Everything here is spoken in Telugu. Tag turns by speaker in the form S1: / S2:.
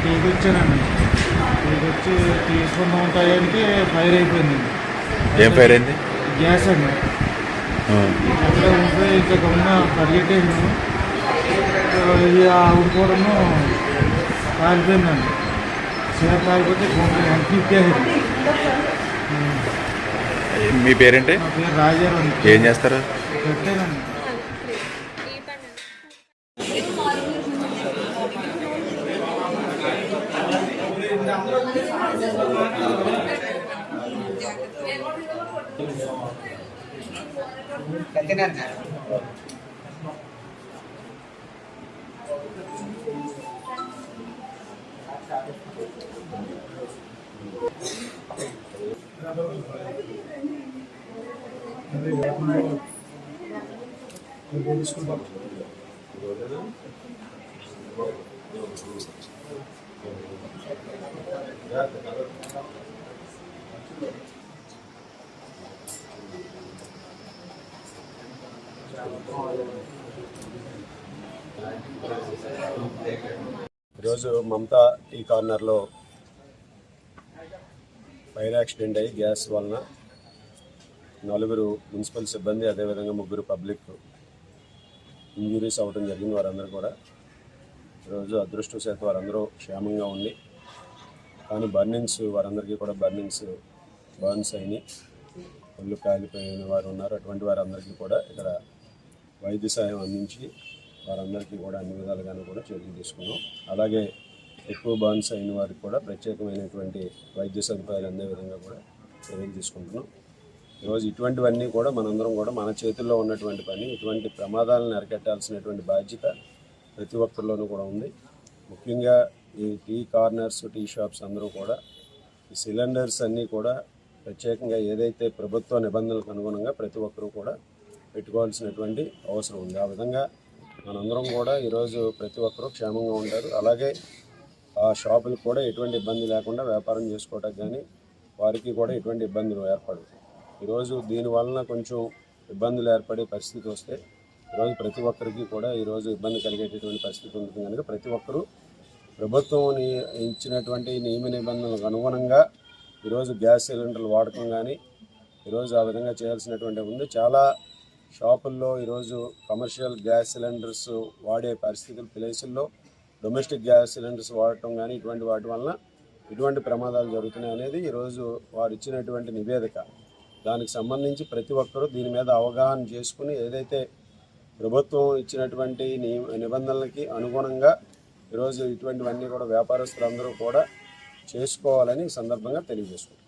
S1: తీసుకొచ్చానండి. తీసుకొచ్చి తీసుకుందాం టైంకి ఫైర్ అయిపోయింది.
S2: ఏం ఫైర్ అయింది?
S1: గ్యాస్ అండి. అక్కడ ఉంటే ఇంకా గమ్మున పరిగెట్టేసాను. ఇది ఆవుకోవడము కాలిపోయిందండి. సేపు కాలిపోతే వెనక్కి ఇచ్చేసింది.
S2: మీ పేరేంటి?
S1: నా పేరు రాజారావు.
S2: ఏం చేస్తారు?
S1: పెట్టేనండి.
S3: ఈరోజు మమతా టీ కార్నర్లో ఫైర్ యాక్సిడెంట్ అయ్యి గ్యాస్ వలన 4 మున్సిపల్ సిబ్బంది, అదేవిధంగా 3 పబ్లిక్ ఇంజురీస్ అవ్వడం జరిగింది. వారందరూ కూడా ఈరోజు అదృష్టవశాత్తు వారందరూ క్షేమంగా ఉండి, కానీ వారందరికీ కూడా బర్న్స్ అయినాయి, ఒళ్ళు కాలిపోయిన వారు ఉన్నారు. అటువంటి వారందరికీ కూడా ఇక్కడ వైద్య సాయం అందించి వారందరికీ కూడా అన్ని విధాలుగాను కూడా చర్యలు తీసుకున్నాం. అలాగే ఎక్కువ బర్న్స్ అయిన వారికి కూడా ప్రత్యేకమైనటువంటి వైద్య సదుపాయాలు అందే విధంగా కూడా చర్యలు తీసుకుంటున్నాం. ఈరోజు ఇటువంటివన్నీ కూడా మనందరం కూడా మన చేతుల్లో ఉన్నటువంటి పని. ఇటువంటి ప్రమాదాలను అరికట్టాల్సినటువంటి బాధ్యత ప్రతి ఒక్కరిలోనూ కూడా ఉంది. ముఖ్యంగా ఈ టీ కార్నర్స్, టీ షాప్స్ అందరూ కూడా ఈ సిలిండర్స్ అన్నీ కూడా ప్రత్యేకంగా ఏదైతే ప్రభుత్వ నిబంధనలకు అనుగుణంగా ప్రతి ఒక్కరూ కూడా పెట్టుకోవాల్సినటువంటి అవసరం ఉంది. ఆ విధంగా మనందరం కూడా ఈరోజు ప్రతి ఒక్కరూ క్షేమంగా ఉంటారు. అలాగే ఆ షాపులకు కూడా ఎటువంటి ఇబ్బంది లేకుండా వ్యాపారం చేసుకోవడానికి కానీ వారికి కూడా ఎటువంటి ఇబ్బందులు ఏర్పడవు. ఈరోజు దీనివలన కొంచెం ఇబ్బందులు ఏర్పడే పరిస్థితి వస్తే ఈరోజు ప్రతి ఒక్కరికి కూడా ఈరోజు ఇబ్బంది కలిగేటటువంటి పరిస్థితి ఉంటుంది కనుక ప్రతి ఒక్కరూ ప్రభుత్వం ఇచ్చినటువంటి నియమ నిబంధనలకు అనుగుణంగా ఈరోజు గ్యాస్ సిలిండర్లు వాడకం కానీ ఈరోజు ఆ విధంగా చేయాల్సినటువంటి ఉంది. చాలా షాపుల్లో ఈరోజు కమర్షియల్ గ్యాస్ సిలిండర్స్ వాడే పరిస్థితులు ప్లేసుల్లో డొమెస్టిక్ గ్యాస్ సిలిండర్స్ వాడటం కానీ ఇటువంటి వాటి వలన ఇటువంటి ప్రమాదాలు జరుగుతున్నాయి అనేది ఈరోజు వారు ఇచ్చినటువంటి నివేదిక. దానికి సంబంధించి ప్రతి ఒక్కరూ దీని మీద అవగాహన చేసుకుని ఏదైతే ప్రభుత్వం ఇచ్చినటువంటి నిబంధనలకి అనుగుణంగా ఈరోజు ఇటువంటివన్నీ కూడా వ్యాపారస్తులందరూ కూడా చేసుకోవాలని ఈ సందర్భంగా తెలియజేసుకుంటారు.